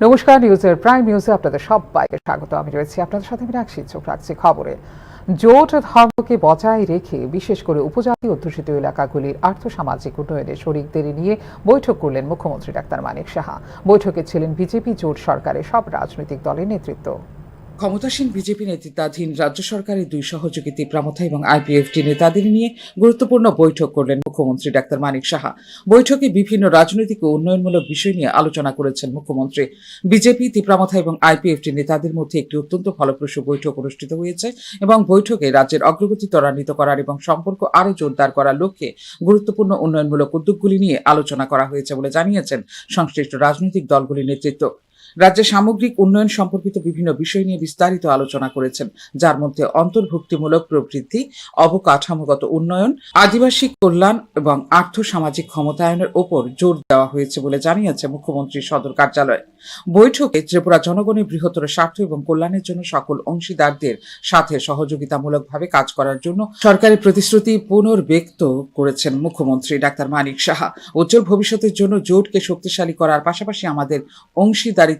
নমস্কার, নিউজের প্রাইম নিউজে আপনাদের সবাইকে স্বাগত। আমি রয়েছি আপনাদের সাথে, মীনাক্ষী। চোখ রাখছি খবরে। জোট ধর্মকে বজায় রেখে বিশেষ করে উপজাতি অধ্যুষিত এলাকাগুলির আর্থসামাজিক উন্নয়নে শরিকদের নিয়ে বৈঠক করলেন মুখ্যমন্ত্রী ডাক্তার মানিক সাহা। বৈঠকে ছিলেন বিজেপি জোট সরকারের সব রাজনৈতিক দলের নেতৃত্ব। ক্ষমতাসীন বিজেপি নেতৃত্বাধীন রাজ্য সরকারের দুই সহযোগী তীব্রামথা এবং আইপিএফটি নেতাদের নিয়ে গুরুত্বপূর্ণ বৈঠক করলেন মুখ্যমন্ত্রী ডাক্তার মানিক সাহা। বৈঠকে বিভিন্ন রাজনৈতিক ও উন্নয়নমূলক বিষয় নিয়ে আলোচনা করেছেন মুখ্যমন্ত্রী। বিজেপি, তীব্রামথা এবং আইপিএফটি নেতাদের মধ্যে একটি অত্যন্ত ফলপ্রসূ বৈঠক অনুষ্ঠিত হয়েছে এবং বৈঠকে রাজ্যের অগ্রগতি ত্বরান্বিত করার এবং সম্পর্ক আরও জোরদার করার লক্ষ্যে গুরুত্বপূর্ণ উন্নয়নমূলক উদ্যোগগুলি নিয়ে আলোচনা করা হয়েছে বলে জানিয়েছেন সংশ্লিষ্ট রাজনৈতিক দলগুলির নেতৃত্ব। রাজ্যের সামগ্রিক উন্নয়ন সম্পর্কিত বিভিন্ন বিষয় নিয়ে বিস্তারিত আলোচনা করেছেন, যার মধ্যে অন্তর্ভুক্তিমূলক প্রবৃদ্ধি, অবকাঠামোগত উন্নয়ন, আদিবাসী কল্যাণ এবং আর্থসামাজিক ক্ষমতায়নের ওপর জোর দেওয়া হয়েছে বলে জানিয়েছে মুখ্যমন্ত্রীর সদর কার্যালয়। বৈঠকে ত্রিপুরা জনগণের বৃহত্তর স্বার্থ এবং কল্যাণের জন্য সকল অংশীদারদের সাথে সহযোগিতামূলকভাবে কাজ করার জন্য সরকারের প্রতিশ্রুতি পুনর্ব্যক্ত করেছেন মুখ্যমন্ত্রী ডাক্তার মানিক সাহা। উজ্জ্বল ভবিষ্যতের জন্য জোটকে শক্তিশালী করার পাশাপাশি আমাদের অংশীদারিত্বকে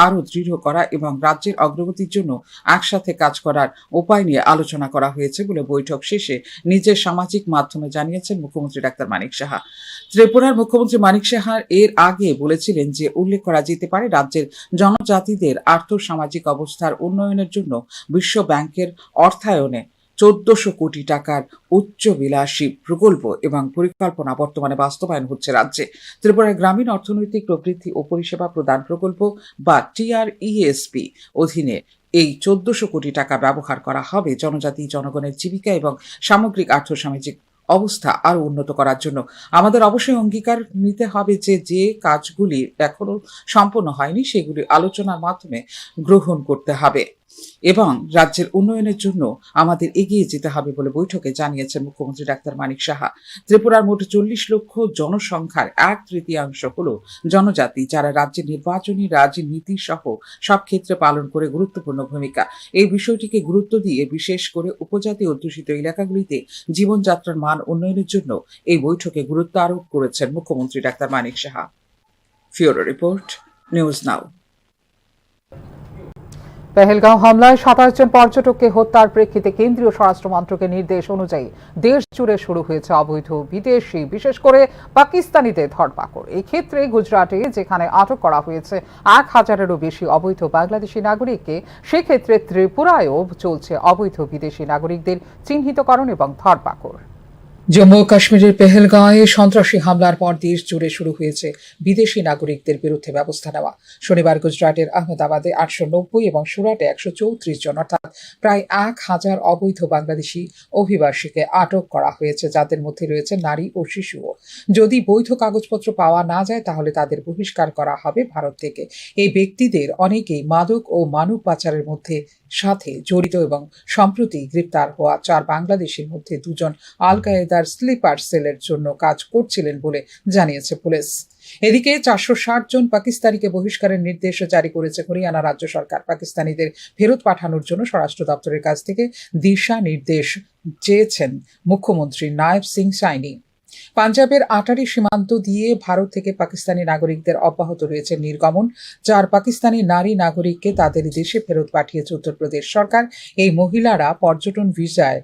আরও দৃঢ় করা এবং রাজ্যের অগ্রগতির জন্য একসাথে কাজ করার উপায় নিয়ে আলোচনা করা হয়েছে বলে বৈঠক শেষে নিজের সামাজিক মাধ্যমে জানিয়েছেন মুখ্যমন্ত্রী ডাক্তার মানিক সাহা। ত্রিপুরার মুখ্যমন্ত্রী মানিক সাহা এর আগে বলেছিলেন যে উল্লেখ করা যেতে পারে রাজ্যের জনজাতিদের আর্থসামাজিক অবস্থার উন্নয়নের জন্য বিশ্ব ব্যাংকের অর্থায়নে ১৪০০ কোটি টাকার উচ্চবিলাসী প্রকল্প এবং পরিকল্পনা বর্তমানে বাস্তবায়ন হচ্ছে রাজ্যে। ত্রিপুরার গ্রামীণ অর্থনৈতিক প্রবৃদ্ধি ও পরিষেবা প্রদান প্রকল্প বা TRESP অধীনে এই ১৪০০ কোটি টাকা ব্যবহার করা হবে জনজাতি জনগণের জীবিকা এবং সামগ্রিক আর্থসামাজিক অবস্থা আরো উন্নত করার জন্য। আমাদের অবশ্যই অঙ্গীকার নিতে হবে যে যে কাজগুলি এখনো সম্পন্ন হয়নি সেগুলি আলোচনার মাধ্যমে গ্রহণ করতে হবে এবং রাজ্যের উন্নয়নের জন্য আমাদের এগিয়ে যেতে হবে বলে বৈঠকে জানিয়েছেন মুখ্যমন্ত্রী ডাক্তার মানিক সাহা। ত্রিপুরার মোট ৪০ লক্ষ জনসংখ্যার ১/৩ হল জনজাতি, যারা রাজ্যের নির্বাচনী রাজনীতি সহ সব ক্ষেত্রে পালন করে গুরুত্বপূর্ণ ভূমিকা। এই বিষয়টিকে গুরুত্ব দিয়ে বিশেষ করে উপজাতি অধ্যুষিত এলাকাগুলিতে জীবনযাত্রার মান উন্নয়নের জন্য এই বৈঠকে গুরুত্ব আরোপ করেছেন মুখ্যমন্ত্রী doctor Manik Saha. Bureau report, news now. Pahalgam হামলায় ২৭ জন পর্যটককে হত্যার প্রেক্ষিতে কেন্দ্রীয় স্বরাষ্ট্র মন্ত্রকের নির্দেশ অনুযায়ী দেশ জুড়ে শুরু হয়েছে অবৈধ বিদেশি, বিশেষ করে পাকিস্তানিদের ধরপাকড়। এই ক্ষেত্রে গুজরাটে যেখানে আটক করা হয়েছে ১,০০০-এরও বেশি অবৈধ বাংলাদেশি নাগরিককে, সেক্ষেত্রে ত্রিপুরায়ও চলছে অবৈধ বিদেশি নাগরিকদের চিহ্নিতকরণ এবং ধরপাকড়। জম্মু ও কাশ্মীরের পেহেলগাঁওয়ে সন্ত্রাসী হামলার পর দেশ জুড়ে শুরু হয়েছে বিদেশি নাগরিকদের বিরুদ্ধে ব্যবস্থা নেওয়া। শনিবার গুজরাটের আহমেদাবাদে ৮৯০ এবং সুরাটে ১৩৪ জন অর্থাৎ প্রায় ১,০০০ অবৈধ বাংলাদেশি অভিবাসীকে আটক করা হয়েছে, যাদের মধ্যে রয়েছে নারী ও শিশুও। যদি বৈধ কাগজপত্র পাওয়া না যায় তাহলে তাদের বহিষ্কার করা হবে ভারত থেকে। এই ব্যক্তিদের অনেকেই মাদক ও মানব পাচারের মধ্যে সাথে জড়িত এবং সম্প্রতি গ্রেপ্তার হওয়া ৪ বাংলাদেশের মধ্যে ২ জন আল কায়েদার স্লিপার সেলের জন্য কাজ করছিলেন বলে জানিয়েছে পুলিশ। এদিকে ৪৬০ জন পাকিস্তানিকে বহিষ্কারের নির্দেশ জারি করেছে হরিয়ানা রাজ্য সরকার। পাকিস্তানিদের ফেরত পাঠানোর জন্য স্বরাষ্ট্র দপ্তরের কাছ থেকে দিশা নির্দেশ চেয়েছেন মুখ্যমন্ত্রী নায়েব সিং সাইনি। পাঞ্জাবের আটারি সীমান্ত দিয়ে ভারত থেকে পাকিস্তানি নাগরিকদের অব্যাহত রয়েছে নির্গমন। ৪ পাকিস্তানি নারী নাগরিককে তাদের দেশে ফেরত পাঠিয়েছে উত্তরপ্রদেশ সরকার। এই মহিলারা পর্যটন ভিসায়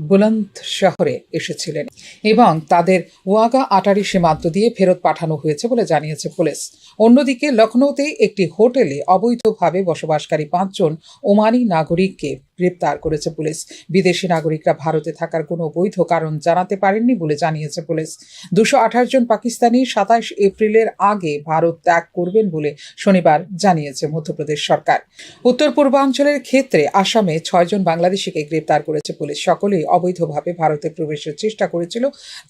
বুলন্দ শহরে এসেছিলেন এবং তাদের ওয়াগা আটারি সীমান্ত দিয়ে ফেরত পাঠানো হয়েছে বলে জানিয়েছে পুলিশ। অন্যদিকে লখনৌতে একটি হোটেলে অবৈধভাবে বসবাসকারী ৫ জন ওমানি নাগরিককে গ্রেপ্তার করেছে পুলিশ। বিদেশি নাগরিকরা ভারতে থাকার কোনো বৈধ কারণ জানাতে পারেননি বলে জানিয়েছে পুলিশ। ২২৮ জন পাকিস্তানি ২৭ এপ্রিলের আগে ভারত ত্যাগ করবেন বলে শনিবার জানিয়েছে মধ্যপ্রদেশ সরকার। উত্তর পূর্বাঞ্চলের ক্ষেত্রে আসামে ৬ জন বাংলাদেশিকে গ্রেপ্তার করেছে পুলিশ। সকলেই অবৈধভাবে ভারতে প্রবেশের চেষ্টা করেছিল।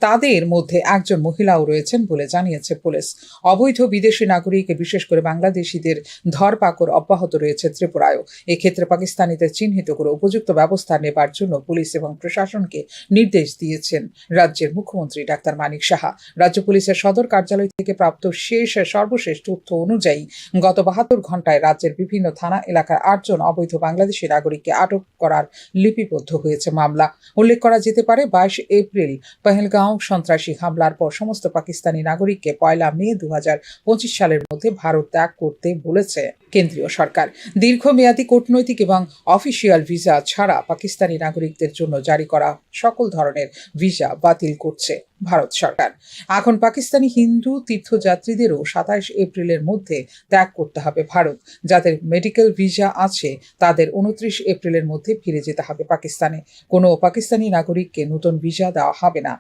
তাদের মধ্যে একজন মহিলাও রয়েছেন বলে জানিয়েছে পুলিশ। অবৈধ বিদেশি নাগরিক, বিশেষ করে বাংলাদেশিদের ধরপাকড় অব্যাহত রয়েছে ত্রিপুরায়ও। এক্ষেত্রে পাকিস্তানিদের চিহ্নিত করে উপযুক্ত ব্যবস্থা নেবার জন্য পুলিশ এবং প্রশাসনকে নির্দেশ দিয়েছেন রাজ্যের মুখ্যমন্ত্রী ডাক্তার মানিক সাহা। রাজ্য পুলিশের সদর কার্যালয় থেকে প্রাপ্ত সর্বশেষ তথ্য অনুযায়ী গত ৭২ ঘন্টায় রাজ্যের বিভিন্ন থানা এলাকার ৮ জন অবৈধ বাংলাদেশি নাগরিককে আটক করার লিপিবদ্ধ হয়েছে মামলা। উল্লেখ করা যেতে পারে 22 এপ্রিল পহেলগাঁও সন্ত্রাসী হামলার পর সমস্ত পাকিস্তানি নাগরিককে 1 মে 2025 সালের মধ্যে ভারত ত্যাগ করতে বলেছে কেন্দ্রীয় সরকার। দীর্ঘমেয়াদী কূটনৈতিক এবং অফিসিয়াল ভিসা ছাড়া পাকিস্তানি নাগরিকদের জন্য জারি করা সকল ধরনের ভিসা বাতিল করছে ভারত সরকার। এখন পাকিস্তানি হিন্দু তীর্থযাত্রীদেরও 27 এপ্রিলের মধ্যে ত্যাগ করতে হবে ভারত। যাদের মেডিকেল ভিসা আছে তাদের 29 এপ্রিলের মধ্যে ফিরে যেতে হবে পাকিস্তানে। কোনো পাকিস্তানি নাগরিককে নতুন ভিসা দেওয়া হবে না।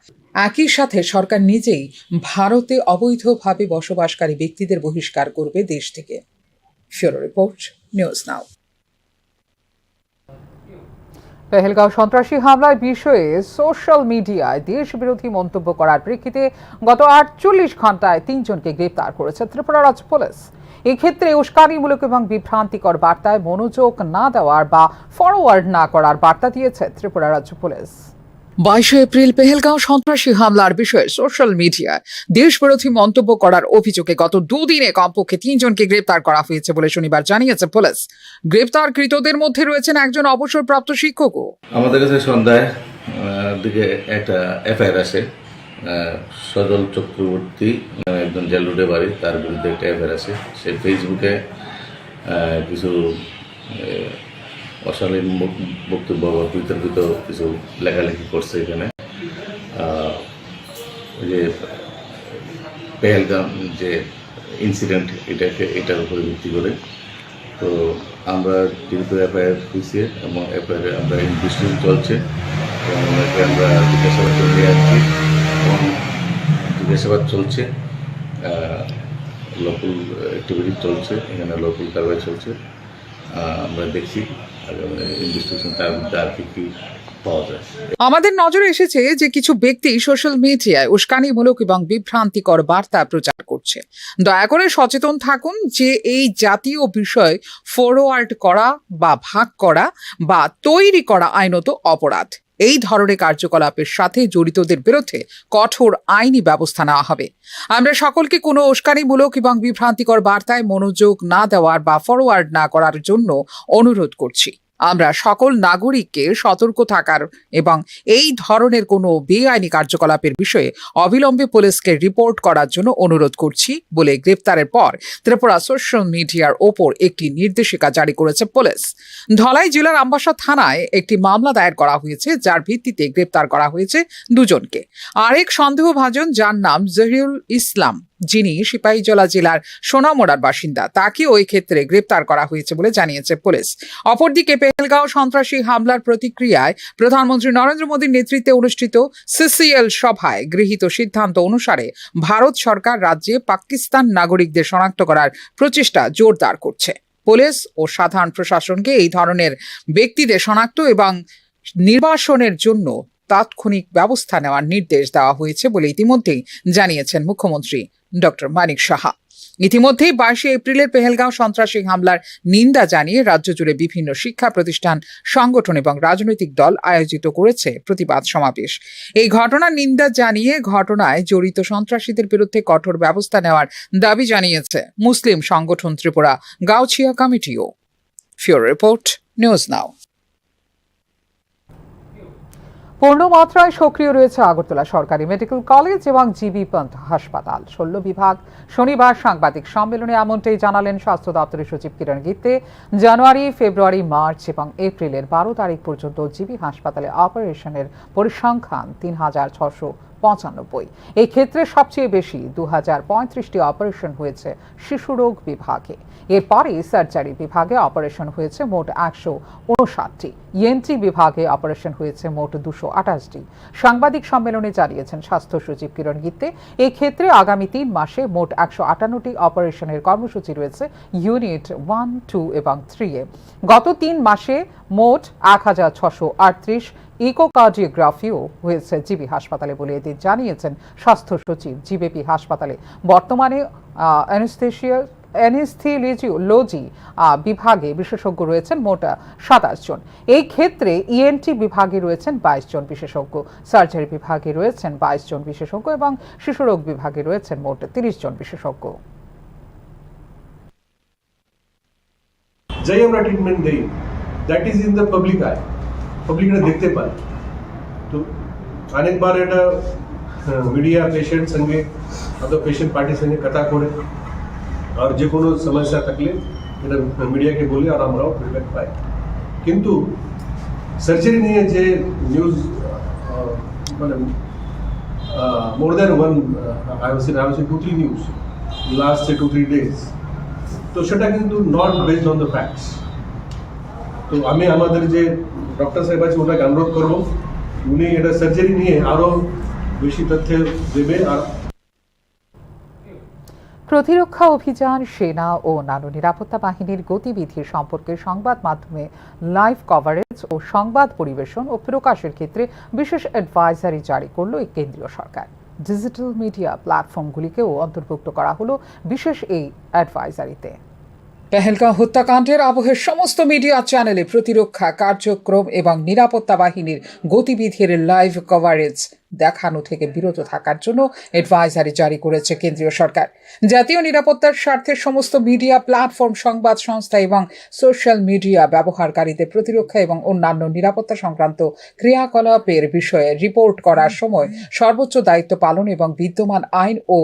একই সাথে সরকার নিজেই ভারতে অবৈধভাবে বসবাসকারী ব্যক্তিদের বহিষ্কার করবে দেশ থেকে। Bureau report, news now. Pahalgam সন্ত্রাসী হামলার বিষয়ে সোশ্যাল মিডিয়ায় দেশবিরোধী মন্তব্য করার প্রেক্ষিতে গত 48 ঘন্টায় 3 জনকে গ্রেপ্তার করেছে ত্রিপুরা রাজ্য পুলিশ। এক্ষেত্রে উস্কানিমূলক এবং বিভ্রান্তিকর বার্তায় মনোযোগ না দেওয়ার বা ফরওয়ার্ড না করার বার্তা দিয়েছে ত্রিপুরা রাজ্য পুলিশ। 22 এপ্রিল পেহেলগাঁও সন্ত্রাসী হামলার বিষয়ে সোশ্যাল মিডিয়ায় দেশবিরোধী মন্তব্য করার অভিযোগে গত দুদিনে কমপক্ষে 3 জনকে গ্রেপ্তার করা হয়েছে বলে শনিবার জানিয়েছে পুলিশ। গ্রেপ্তারকৃতদের মধ্যে রয়েছেন একজন অবসরপ্রাপ্ত শিক্ষকও। আমাদের কাছে সন্ধ্যায় দিকে একটা এফআইআর আসে, সজল চক্রবর্তী নামে একজন জেল রোডে বাড়ি, তার বিরুদ্ধে একটা এফআইআর আসে। সে ফেসবুকে কিছু অশালীন বক্তব্য বা বিতর্কিত কিছু লেখালেখি করছে। এখানে যে পেহেলগাম যে ইনসিডেন্ট এটার উপরে ভিত্তি করে তো আমরা যেহেতু এফআইআর হয়েছে এবং এফআইআর আমরা ইনভেস্টিগেশন চলছে এবং আমরা জিজ্ঞাসাবাদ করে আছি এবং জিজ্ঞাসাবাদ চলছে, লোকাল অ্যাক্টিভিটি চলছে, এখানে লোকাল কারবাই চলছে। আমরা দেখছি ইনভেস্টিগেশন তার মধ্যে আর কি পাওয়া যায়। আমাদের নজরে এসেছে যে কিছু ব্যক্তি সোশ্যাল মিডিয়ায় উস্কানিমূলক এবং বিভ্রান্তিকর বার্তা প্রচার করছে। দয়া করে সচেতন থাকুন যে এই জাতীয় বিষয় ফরওয়ার্ড করা বা ভাগ করা বা তৈরি করা আইনত অপরাধ। এই ধরনের কার্যকলাপের সাথে জড়িতদের বিরুদ্ধে কঠোর আইনি ব্যবস্থা নেওয়া হবে। আমরা সকলকে কোনো উস্কানিমূলক এবং বিভ্রান্তিকর বার্তায় মনোযোগ না দেওয়ার বা ফরওয়ার্ড না করার জন্য অনুরোধ করছি। আমরা সকল নাগরিককে সতর্ক থাকার এবং এই ধরনের কোনো বেআইনি কার্যকলাপের বিষয়ে অবিলম্বে পুলিশকে রিপোর্ট করার জন্য অনুরোধ করছি বলে গ্রেপ্তারের পর ত্রিপুরা সোশ্যাল মিডিয়ার ওপর একটি নির্দেশিকা জারি করেছে পুলিশ। ধলাই জেলার আমবাসা থানায় একটি মামলা দায়ের করা হয়েছে, যার ভিত্তিতে গ্রেপ্তার করা হয়েছে 2 জনকে। আরেক সন্দেহভাজন, যার নাম জহিরুল ইসলাম, যিনি সিপাহীজলা জেলার সোনামোড়ার বাসিন্দা, তাকে ওই ক্ষেত্রে গ্রেপ্তার করা হয়েছে বলে জানিয়েছে পুলিশ। অপরদিকে পেহেলগাঁও সন্ত্রাসী হামলার প্রতিক্রিয়ায় প্রধানমন্ত্রী নরেন্দ্র মোদীর নেতৃত্বে অনুষ্ঠিত সিসিএল সভায় গৃহীত সিদ্ধান্ত অনুসারে ভারত সরকার রাজ্যে পাকিস্তান নাগরিকদের শনাক্ত করার প্রচেষ্টা জোরদার করছে। পুলিশ ও সাধারণ প্রশাসনকে এই ধরনের ব্যক্তিদের শনাক্ত এবং নির্বাসনের জন্য তাৎক্ষণিক ব্যবস্থা নেওয়ার নির্দেশ দেওয়া হয়েছে বলে ইতিমধ্যেই জানিয়েছেন মুখ্যমন্ত্রী ডক্টর মানিক সাহা। ইতিমধ্যেই 22 এপ্রিলের পেহেলগাঁও সন্ত্রাসী হামলার নিন্দা জানিয়ে রাজ্য জুড়ে বিভিন্ন শিক্ষা প্রতিষ্ঠান, সংগঠন এবং রাজনৈতিক দল আয়োজিত করেছে প্রতিবাদ সমাবেশ। এই ঘটনার নিন্দা জানিয়ে ঘটনায় জড়িত সন্ত্রাসীদের বিরুদ্ধে কঠোর ব্যবস্থা নেওয়ার দাবি জানিয়েছে মুসলিম সংগঠন ত্রিপুরা গাউছিয়া কমিটিও। Bureau report, news now. পূর্ণমাত্রায় সক্রিয় রয়েছে আগরতলা সরকারি মেডিকেল কলেজ এবং জিবি পন্থ হাসপাতাল। 16 বিভাগ শনিবার সাংবাদিক সম্মেলনে এমনটাই জানালেন স্বাস্থ্য দপ্তরের সচিব কিরণ গিত্তে। জানুয়ারি, ফেব্রুয়ারি, মার্চ এবং এপ্রিলের 12 তারিখ পর্যন্ত জিবি হাসপাতালে অপারেশনের পরিসংখ্যান 3695। এই ক্ষেত্রে সবচেয়ে বেশি 2035টি অপারেশন হয়েছে শিশুরোগ বিভাগে। এরপরে সার্জারি বিভাগে অপারেশন হয়েছে মোট 159টি, ইএনটি বিভাগে অপারেশন হয়েছে মোট 228টি। সাংবাদিক সম্মেলনে জানিয়েছেন স্বাস্থ্য সচিব কিরণ গিত্তে। এই ক্ষেত্রে আগামী 3 মাসে মোট 158টি অপারেশনের কর্মসূচি রয়েছে ইউনিট 1, 2 এবং 3-এ। গত 3 মাসে মোট 1638 ইকোকার্ডিওগ্রাফিও হয়েছে জিবি হাসপাতালে বলে এদিন জানিয়েছেন স্বাস্থ্য সচিব। জিবিপি হাসপাতালে বর্তমানে অ্যানেস্থেসিওলজি বিভাগে বিশেষজ্ঞ রয়েছেন মোট 27 জন। এই ক্ষেত্রে ইএনটি বিভাগে রয়েছেন 22 জন বিশেষজ্ঞ, সার্জারি বিভাগে রয়েছেন 22 জন বিশেষজ্ঞ এবং শিশুরোগ বিভাগে রয়েছেন মোট 30 জন বিশেষজ্ঞ। যাই আমরা ট্রিটমেন্ট দেই, that is in the public eye, পাবলিকরা দেখতে পায়। তো অনেকবার এটা মিডিয়া পেশেন্ট সঙ্গে অথবা পেশেন্ট পার্টির সঙ্গে কথা করে আর যে কোনো সমস্যা থাকলে এটা মিডিয়াকে বলি আর আমরাও ফিডব্যাক পাই। কিন্তু সার্জারি নিয়ে যে নিউজ মানে more than one I was in 2-3 news last 2-3 days, তো সেটা কিন্তু not based on the facts. তো আমি আমাদের যে ডক্টর সাহেব আছে ওনাকে অনুরোধ করবো উনি এটা সার্জারি নিয়ে আরো বেশি তথ্য দেবে। আর প্রতিরক্ষা অভিযান, সেনা ও অন্যান্য নিরাপত্তা বাহিনীর গতিবিধি সম্পর্কে সংবাদ মাধ্যমে লাইভ কভারেজ ও সংবাদ পরিবেশন ও প্রকাশের ক্ষেত্রে বিশেষ অ্যাডভাইজারি জারি করল এই কেন্দ্রীয় সরকার। ডিজিটাল মিডিয়া প্ল্যাটফর্মগুলিকেও অন্তর্ভুক্ত করা হলো বিশেষ এই অ্যাডভাইজারিতে। পেহেলগাঁও হত্যাকাণ্ডের আবহে সমস্ত মিডিয়া চ্যানেলে প্রতিরক্ষা কার্যক্রম এবং নিরাপত্তা বাহিনীর গতিবিধির লাইভ কভারেজ দেখানো থেকে বিরত থাকার জন্য অ্যাডভাইজারি জারি করেছে কেন্দ্রীয় সরকার। জাতীয় নিরাপত্তার স্বার্থে সমস্ত মিডিয়া প্ল্যাটফর্ম, সংবাদ সংস্থা এবং সোশ্যাল মিডিয়া ব্যবহারকারীদের প্রতিরক্ষা এবং অন্যান্য নিরাপত্তা সংক্রান্ত ক্রিয়াকলাপের বিষয়ে রিপোর্ট করার সময় সর্বোচ্চ দায়িত্ব পালন এবং বিদ্যমান আইন ও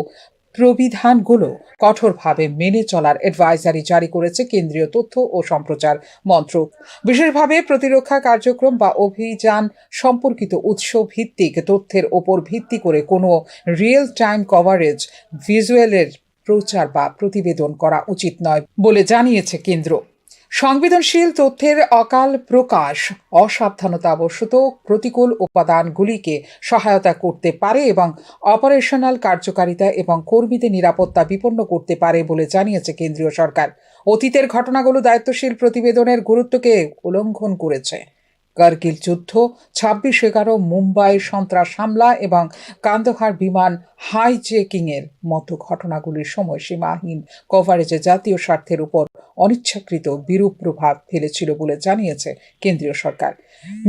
প্রবিধানগুলো কঠোরভাবে মেনে চলার অ্যাডভাইজারি জারি করেছে কেন্দ্রীয় তথ্য ও সম্প্রচার মন্ত্রক। বিশেষভাবে প্রতিরক্ষা কার্যক্রম বা অভিযান সম্পর্কিত উৎস ভিত্তিক তথ্যের ওপর ভিত্তি করে কোনো রিয়েল টাইম কভারেজ, ভিজুয়ালের প্রচার বা প্রতিবেদন করা উচিত নয় বলে জানিয়েছে কেন্দ্র। সংবেদনশীল তথ্যের অকাল প্রকাশ অসাবধানতাবশত প্রতিকূল উপাদানগুলিকে সহায়তা করতে পারে এবং অপারেশনাল কার্যকারিতা এবং কর্মীদের নিরাপত্তা বিপন্ন করতে পারে বলে জানিয়েছে কেন্দ্রীয় সরকার। অতীতের ঘটনাগুলো দায়িত্বশীল প্রতিবেদনের গুরুত্বকে উল্লঙ্ঘন করেছে। কারগিল যুদ্ধ, 26/11 মুম্বাই সন্ত্রাস হামলা এবং কান্দাহার বিমান হাইজ্যাকিংয়ের মতো ঘটনাগুলির সময়সীমাহীন কভারেজে জাতীয় স্বার্থের উপর অনিচ্ছাকৃত বিরূপ প্রভাব ফেলেছিল বলে জানিয়েছে কেন্দ্রীয় সরকার।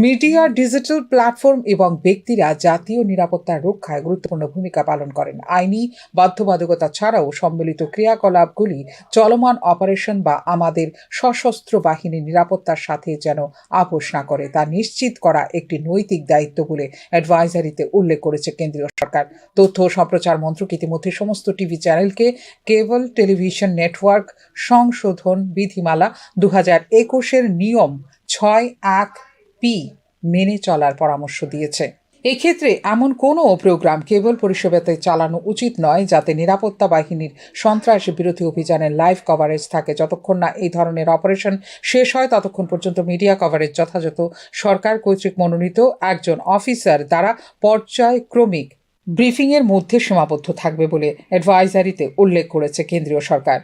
মিডিয়া, ডিজিটাল প্ল্যাটফর্ম এবং ব্যক্তিরা জাতীয় নিরাপত্তা রক্ষায় গুরুত্বপূর্ণ ভূমিকা পালন করেন। আইনি বাধ্যবাধকতা ছাড়াও সম্মিলিত ক্রিয়াকলাপগুলি চলমান অপারেশন বা আমাদের সশস্ত্র বাহিনীর নিরাপত্তার সাথে যেন আপোষ না করে তা নিশ্চিত করা একটি নৈতিক দায়িত্ব বলে অ্যাডভাইজারিতে উল্লেখ করেছে কেন্দ্রীয় সরকার। তথ্য ও সম্প্রচার মন্ত্রক ইতিমধ্যে সমস্ত টিভি চ্যানেলকে কেবল টেলিভিশন নেটওয়ার্ক সংশোধন বিধিমালা 2021 নিয়ম 6(1)P মেনে চলার পরামর্শ দিয়েছে। এক্ষেত্রে এমন কোনো প্রোগ্রাম কেবল পরিষেবাতে চালানো উচিত নয় যাতে নিরাপত্তা বাহিনীর সন্ত্রাস বিরোধী অভিযানের লাইভ কভারেজ থাকে। যতক্ষণ না এই ধরনের অপারেশন শেষ হয় ততক্ষণ পর্যন্ত মিডিয়া কভারেজ যথাযথ সরকার কর্তৃক মনোনীত একজন অফিসার দ্বারা পর্যায়ক্রমিক ব্রিফিংয়ের মধ্যে সীমাবদ্ধ থাকবে বলে অ্যাডভাইজারিতে উল্লেখ করেছে কেন্দ্রীয় সরকার।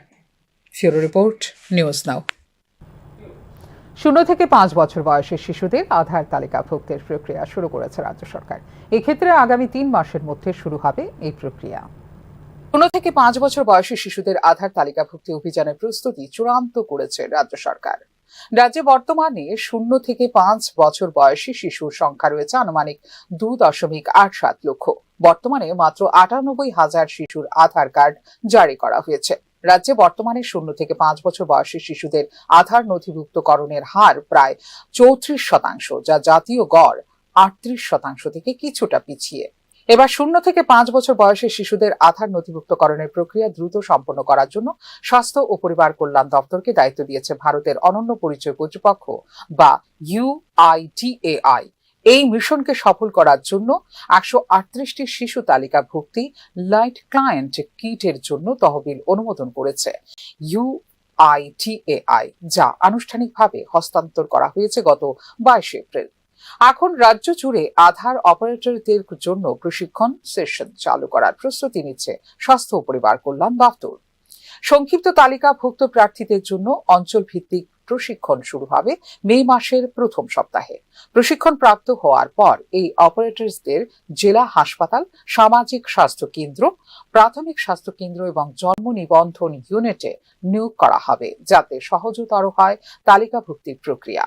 ফিউরো রিপোর্ট, নিউজ নাও। 0 থেকে 5 বছর বয়সী শিশুদের আধার তালিকাভুক্তির প্রক্রিয়া শুরু করেছে রাজ্য সরকার। এক্ষেত্রে আগামী 3 মাসের মধ্যে শুরু হবে এই প্রক্রিয়া। 0 থেকে 5 বছর বয়সী শিশুদের আধার তালিকাভুক্তি অভিযানের প্রস্তুতি চূড়ান্ত করেছে রাজ্য সরকার। রাজ্যে বর্তমানে 0 থেকে 5 বছর বয়সী শিশুর সংখ্যা রয়েছে আনুমানিক 2.87 লক্ষ। বর্তমানে মাত্র 98,000 শিশুর আধার কার্ড জারি করা হয়েছে। রাজ্যে বর্তমানে 0 থেকে 5 বছর বয়সী শিশুদের আধার নথিভুক্তকরণের হার প্রায় 34%, যা জাতীয় গড় 38% থেকে কিছুটা পিছিয়ে। এবার 0 থেকে 5 বছর বয়সী শিশুদের আধার নথিভুক্তকরণের প্রক্রিয়া দ্রুত সম্পন্ন করার জন্য স্বাস্থ্য ও পরিবার কল্যাণ দপ্তরকে দায়িত্ব দিয়েছে ভারতের অনন্য পরিচয় কর্তৃপক্ষ বা UIDAI। এই মিশনকে সফল করার জন্য 138টি শিশু তালিকাভুক্তি লাইট ক্লায়েন্ট কিটের জন্য তহবিল অনুমোদন করেছে UIDAI, যা আনুষ্ঠানিকভাবে হস্তান্তর করা হয়েছে গত 22 এপ্রিল। এখন রাজ্য জুড়ে আধার অপারেটরদের জন্য প্রশিক্ষণ সেশন চালু করার প্রস্তুতি নিচ্ছে স্বাস্থ্য ও পরিবার কল্যাণ দপ্তর। সংক্ষিপ্ত তালিকাভুক্ত প্রার্থীদের জন্য অঞ্চল ভিত্তিক প্রশিক্ষণ শুরু হবে মে মাসের প্রথম সপ্তাহে। প্রশিক্ষণ প্রাপ্ত হওয়ার পর এই অপারেটরদের জেলা হাসপাতাল, সামাজিক স্বাস্থ্য কেন্দ্র, প্রাথমিক স্বাস্থ্য কেন্দ্র এবং জন্ম নিবন্ধন ইউনিটে নিয়োগ করা হবে, যাতে সহজতর হয় তালিকাভুক্তির প্রক্রিয়া।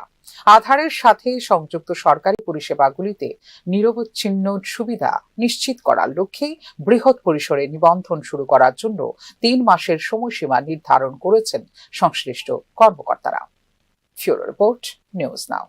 আধারের সাথে সংযুক্ত সরকারি পরিষেবাগুলিতে নিরবচ্ছিন্ন সুবিধা নিশ্চিত করার লক্ষ্যেই বৃহৎ পরিসরে নিবন্ধন শুরু করার জন্য 3 মাসের সময়সীমা নির্ধারণ করেছেন সংশ্লিষ্ট কর্মকর্তারা। ফিউরো রিপোর্ট, নিউজ নাও।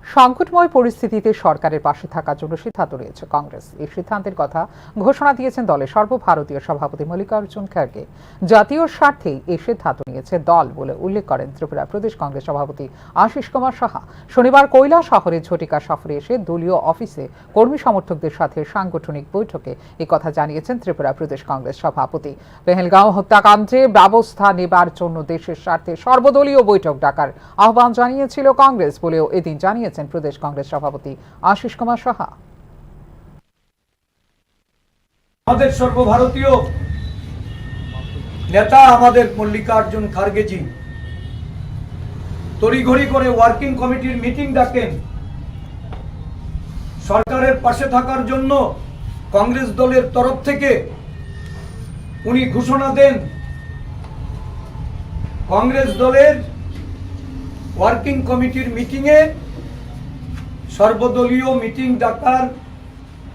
সংকটময় পরিস্থিতিতে সরকারের পাশে থাকার জন্য সিদ্ধান্ত নিয়েছে কংগ্রেস। এই সিদ্ধান্তের কথা ঘোষণা দিয়েছেন দলের সর্বভারতীয় সভাপতি মল্লিকার্জুন খাড়গে। জাতীয় স্বার্থেই এই সিদ্ধান্ত নিয়েছে দল বলে উল্লেখ করেন ত্রিপুরা প্রদেশ কংগ্রেস সভাপতি আশিস কুমার সাহা। শনিবার কৈলাস শহরে ঝটিকা সফরে এসে দলীয় অফিসে কর্মী সমর্থকদের সাথে সাংগঠনিক বৈঠকে এই কথা জানিয়েছেন ত্রিপুরা প্রদেশ কংগ্রেস সভাপতি। পেহেলগাঁও হত্যাকাণ্ডে ব্যবস্থা নেবার জন্য দেশের স্বার্থে সর্বদলীয় বৈঠক ডাকার আহ্বান জানিয়েছিল কংগ্রেস বলেও এদিন জানিয়েছেন প্রদেশ কংগ্রেস সভাপতি আশিস কুমার সাহা। আমাদের সর্বভারতীয় নেতা আমাদের মল্লিকার্জুন খাড়গেজি তড়িঘড়ি করে ওয়ার্কিং কমিটির মিটিং ডাকেন। সরকারের পাশে থাকার জন্য কংগ্রেস দলের তরফ থেকে উনি ঘোষণা দেন। কংগ্রেস দলের ওয়ার্কিং কমিটির মিটিংয়ে সর্বদলীয় মিটিং ডাকার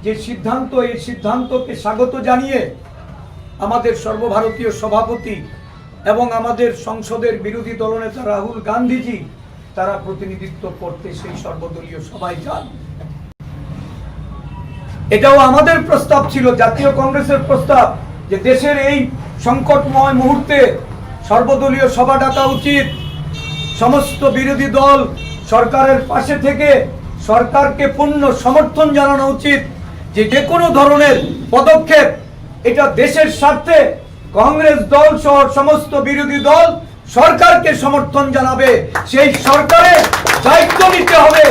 যে সিদ্ধান্ত, এই সিদ্ধান্তকে স্বাগত জানিয়ে আমাদের সর্বভারতীয় সভাপতি এবং আমাদের সংসদের বিরোধী দলনেতা রাহুল গান্ধীজি তারা প্রতিনিধিত্ব করতে সেই সর্বদলীয় সভায় যান। এটাও আমাদের প্রস্তাব ছিল, জাতীয় কংগ্রেসের প্রস্তাব, যে দেশের এই সংকটময় মুহূর্তে সর্বদলীয় সভা ডাকা উচিত। সমস্ত বিরোধী দল সরকারের পাশে থেকে সরকারকে পূর্ণ সমর্থন জানানো উচিত। যে কোনো ধরনের পদক্ষেপ এটা দেশের স্বার্থে কংগ্রেস দল সহ সমস্ত বিরোধী দল সরকারকে সমর্থন জানাবে, সেই সরকারের দায়িত্ব নিতে হবে।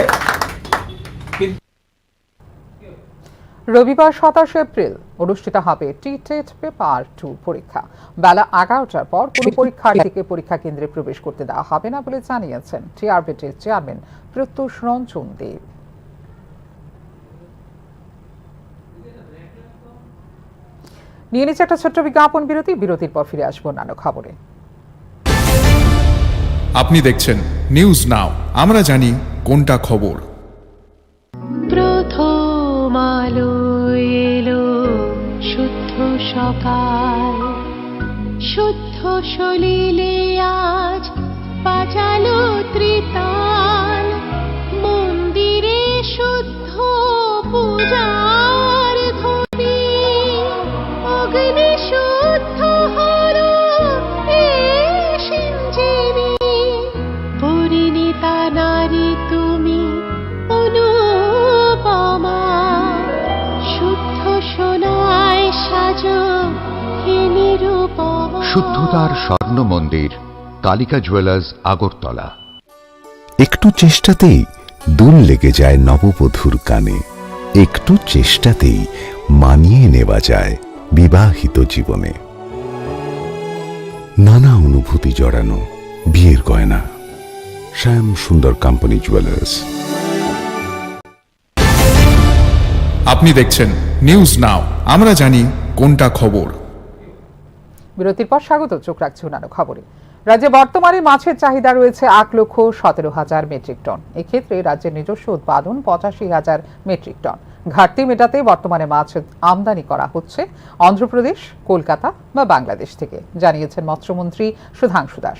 রবিবার 27 এপ্রিল অনুষ্ঠিত হবে টি-টেট পেপার 2 পরীক্ষা। বেলা 11টার পর কোনো পরীক্ষার্থীকে পরীক্ষা কেন্দ্রে প্রবেশ করতে দেওয়া হবে না বলে জানিয়েছেন টিআরবিটির চেয়ারম্যান প্রত্যুষ রঞ্জন দেব। নিয়ে নিচ্ছে একটা ছোট্ট বিজ্ঞাপন বিরতি। বিরতির পর ফিরে আসবো অন্যান্য খবরে। আপনি দেখছেন নিউজ নাও, আমরা জানি কোনটা খবর। প্রথম আলো এলো শুদ্ধ সকাল, শুদ্ধ সলিলে আজ বাজালো ত্রিতাল, মন্দিরে শুদ্ধ পূজার ধ্বনি, অগ্নি শুদ্ধ হলো সিঞ্জীবী, পরিণীতা নারী তুমি অনুপমা, শুদ্ধ সোনায় সাজো হে নিরুপমা। শুদ্ধতার স্বর্ণ মন্দির, কালিকা জুয়েলার্স, আগরতলা। একটু চেষ্টাতেই দুল লেগে যায় নববধূর কানে, একটু চেষ্টাতেই মানিয়ে নেওয়া যায় বিবাহিত জীবনে। নানা অনুভূতি জড়ানো বিয়ের গয়না, শ্যাম সুন্দর কোম্পানি জুয়েলার্স। আপনি দেখছেন নিউজ নাও, আমরা জানি কোনটা খবর। বিরতির পর স্বাগত। চোখ রাখছি অন্যান্য খবরে। রাজ্যে বর্তমানে মাছের চাহিদা রয়েছে 1,17,000 মেট্রিক টন। এক্ষেত্রে রাজ্যের নিজস্ব উৎপাদন 85,000 মেট্রিক টন। ঘাটতি মেটাতে বর্তমানে মাছ আমদানি করা হচ্ছে অন্ধ্রপ্রদেশ, কলকাতা বা বাংলাদেশ থেকে, জানিয়েছেন মৎস্যমন্ত্রী Sudhangshu Das.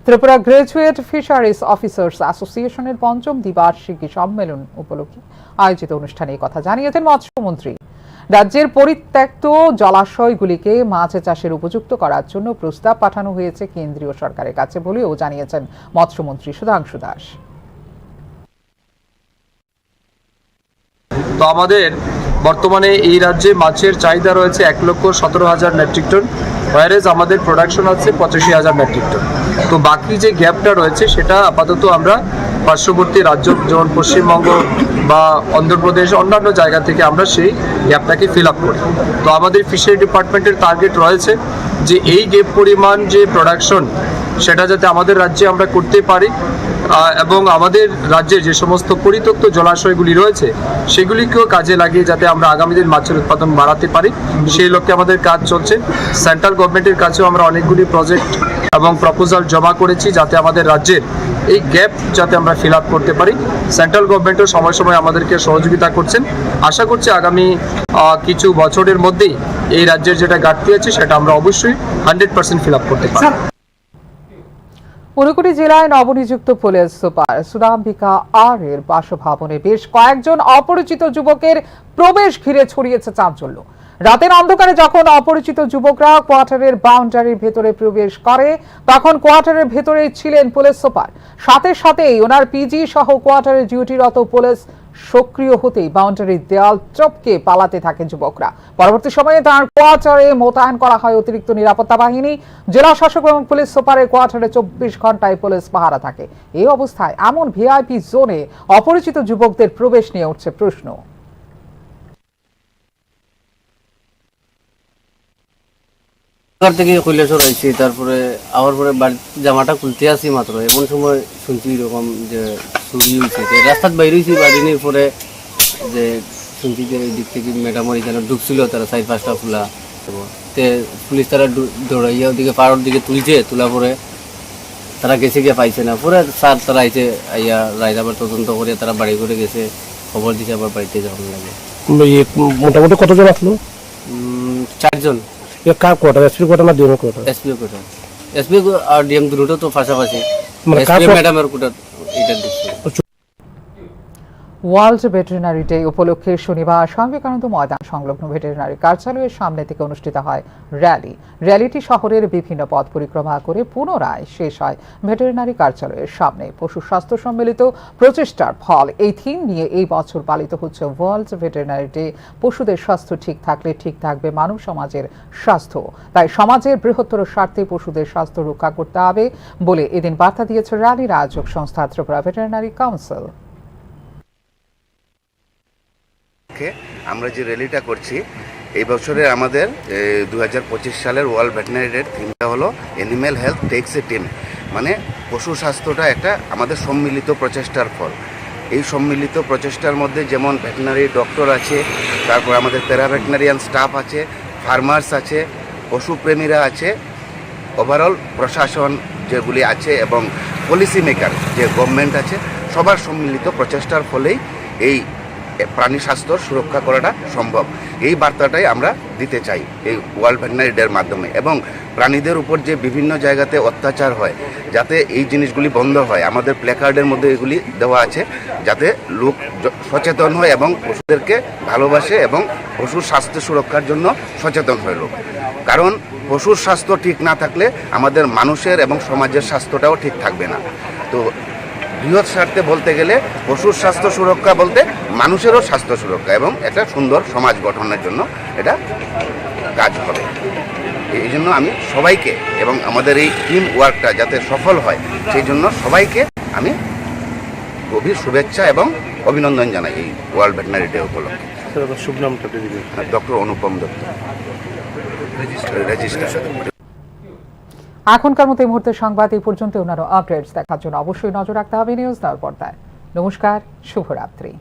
Tripura graduate fisheries officers অ্যাসোসিয়েশনের 5ম দ্বিবার্ষিকী সম্মেলন উপলক্ষে আয়োজিত অনুষ্ঠানে এই কথা জানিয়েছেন মৎস্যমন্ত্রী। রাজ্যের পরিত্যক্ত জলাশয়গুলিকে মাছ চাষের উপযুক্ত করার জন্য প্রস্তাব পাঠানো হয়েছে কেন্দ্রীয় সরকারের কাছে বলেও জানিয়েছেন মৎস্যমন্ত্রী সুধাংশু দাস। তো আমাদের বর্তমানে এই রাজ্যে মাছের চাহিদা রয়েছে 1,17,000 মেট্রিক টন, ওয়ারেজ আমাদের প্রোডাকশন আছে 85,000 মেট্রিক টন। তো বাকি যে গ্যাপটা রয়েছে সেটা আপাতত আমরা পার্শ্ববর্তী রাজ্য যেমন পশ্চিমবঙ্গ বা অন্ধ্রপ্রদেশ অন্যান্য জায়গা থেকে আমরা সেই গ্যাপটাকে ফিল আপ করি। তো আমাদের ফিশারি ডিপার্টমেন্টের টার্গেট রয়েছে যে এই গ্যাপ পরিমাণ যে প্রোডাকশন সেটা যাতে আমাদের রাজ্যে আমরা করতে পারি এবং আমাদের রাজ্যের যে সমস্ত পরিত্যক্ত জলাশয়গুলি রয়েছে সেগুলিকেও কাজে লাগিয়ে যাতে আমরা আগামী দিন মাছের উৎপাদন বাড়াতে পারি, সেই লক্ষ্যে আমাদের কাজ চলছে। সেন্ট্রাল গভর্নমেন্টের কাছেও আমরা অনেকগুলি প্রজেক্ট এবং প্রপোজাল জমা করেছি যাতে আমাদের রাজ্যের এই গ্যাপ যাতে আমরা ফিল আপ করতে পারি। সেন্ট্রাল গভর্নমেন্টও সময় সময় আমাদেরকে সহযোগিতা করছেন। আশা করছি আগামী কিছু বছরের মধ্যেই এই রাজ্যের যেটা ঘাটতি আছে সেটা আমরা অবশ্যই 100% ফিল আপ করতে পারি। ঊনকোটি জেলায় নবনিযুক্ত পুলিশ সুপার সুদাম্বিকা আর এর বাসভবনে বেশ কয়েকজন অপরিচিত যুবকের প্রবেশ ঘিরে ছড়িয়েছে চাঞ্চল্য। রাতের অন্ধকারে যখন অপরিচিত যুবকরা কোয়ার্টারের বাউন্ডারির ভেতরে প্রবেশ করে তখন কোয়ার্টারের ভেতরে ছিলেন পুলিশ সুপার। সাথে সাথেই ওনার পিজি সহ কোয়ার্টারে ডিউটিরত পুলিশ সক্রিয় হতেই বাউন্ডারির দেয়াল টপকে পালাতে থাকে যুবকরা। পরবর্তী সময়ে তার কোয়ার্টারে মোতায়েন করা হয় অতিরিক্ত নিরাপত্তা বাহিনী। জেলা শাসক এবং পুলিশ সুপারের কোয়ার্টারে 24 ঘন্টায় পুলিশ পাহারা থাকে। এই অবস্থায় এমন ভিআইপি জোনে অপরিচিত যুবকদের প্রবেশ নিয়ে উঠছে প্রশ্ন। থেকে খুলে সরাইছি, তারপরে আবার পরে জামাটা খুলতে আসি মাত্র এমন সময় শুনছি এরকম যে চুরি হয়েছে। রাস্তার বাইরে হয়েছি বাড়ির পরে যে শুনছি যে এই দিক থেকে ম্যাডামের এখানে ঢুকছিল, তারা 4-5টা ফুলা তে পুলিশ তারা দৌড়াইয়া ওদিকে পাড়ার দিকে তুলছে। তোলা পরে তারা গেছে গিয়ে পাইছে না, পরে স্যার তারা আইছে আইয়া রায় আবার তদন্ত করে তারা বাড়ি করে গেছে, খবর দিছে আবার বাড়িতে যাওয়ার লাগে। মোটামুটি কতজন আসলো? 4 জন। কার কোয়ার্টার? এসপি কোয়ার্টার না DM quarter? SP quarter. SP আর ডিএম দুটো তো পাশাপাশি। এসপি ম্যাডামের কোয়ার্টার এটা দিচ্ছে। ওয়ার্ল্ড ভেটেরিনারি ডে উপলক্ষে শনিবার স্বামী বিবেকানন্দ ময়দান সংলগ্ন ভেটেরিনারি কার্যালয়ের সামনে থেকে অনুষ্ঠিত হয় র্যালিটি শহরের বিভিন্ন পথ পরিক্রমা করে পুনরায় শেষ হয় ভেটেরিনারি কার্যালয়ের সামনে। পশু স্বাস্থ্য সম্মিলিত প্রচেষ্টার ফল এই থিম নিয়ে এই বছর পালিত হচ্ছে ওয়ার্ল্ড ভেটেরিনারি ডে। পশুদের স্বাস্থ্য ঠিক থাকলে ঠিক থাকবে মানব সমাজের স্বাস্থ্য। তাই সমাজের বৃহত্তর স্বার্থে পশুদের স্বাস্থ্য রক্ষা করতে হবে বলে এদিন বার্তা দিয়েছে র্যালির আয়োজক সংস্থা ত্রিপুরা ভেটেরিনারি কাউন্সিল। আমরা যে র্যালিটা করছি এই বছরের আমাদের 2025 সালের ওয়ার্ল্ড ভেটেরিনারি ডে থিমটা হলো অ্যানিম্যাল হেলথ টেকস এ টিম, মানে পশু স্বাস্থ্যটা একটা আমাদের সম্মিলিত প্রচেষ্টার ফল। এই সম্মিলিত প্রচেষ্টার মধ্যে যেমন ভেটেরিনারি ডক্টর আছে, তারপর আমাদের প্যারাভেটেরিনারিয়ান স্টাফ আছে, ফার্মার্স আছে, পশুপ্রেমীরা আছে, ওভারঅল প্রশাসন যেগুলি আছে এবং পলিসি মেকার যে গভর্নমেন্ট আছে, সবার সম্মিলিত প্রচেষ্টার ফলেই এই প্রাণী স্বাস্থ্য সুরক্ষা করাটা সম্ভব। এই বার্তাটাই আমরা দিতে চাই এই ওয়ার্ল্ড ভেটেরিনারি ডের মাধ্যমে। এবং প্রাণীদের উপর যে বিভিন্ন জায়গাতে অত্যাচার হয় যাতে এই জিনিসগুলি বন্ধ হয়, আমাদের প্ল্যাকার্ডের মধ্যে এগুলি দেওয়া আছে যাতে লোক সচেতন হয় এবং পশুদেরকে ভালোবাসে এবং পশুর স্বাস্থ্য সুরক্ষার জন্য সচেতন হয় লোক। কারণ পশুর স্বাস্থ্য ঠিক না থাকলে আমাদের মানুষের এবং সমাজের স্বাস্থ্যটাও ঠিক থাকবে না। তো বৃহৎ স্বার্থে বলতে গেলে পশুর স্বাস্থ্য সুরক্ষা বলতে মানুষেরও স্বাস্থ্য সুরক্ষা এবং একটা সুন্দর সমাজ গঠনের জন্য এটা কাজ হবে। এই জন্য আমি সবাইকে এবং আমাদের এই টিম ওয়ার্কটা যাতে সফল হয় সেই জন্য সবাইকে আমি গভীর শুভেচ্ছা এবং অভিনন্দন জানাই এই ওয়ার্ল্ড ভেটেরিনারি ডে উপলক্ষে। শুভ নামটা ডক্টর অনুপম দত্ত, রেজিস্ট্রার। এখনকার মতো এই মুহূর্তে সংবাদ এই পর্যন্ত। অন্যান্য আপডেটস দেখার জন্য অবশ্যই নজর রাখতে হবে নিউজ নাও পর্দায়। নমস্কার, শুভরাত্রি।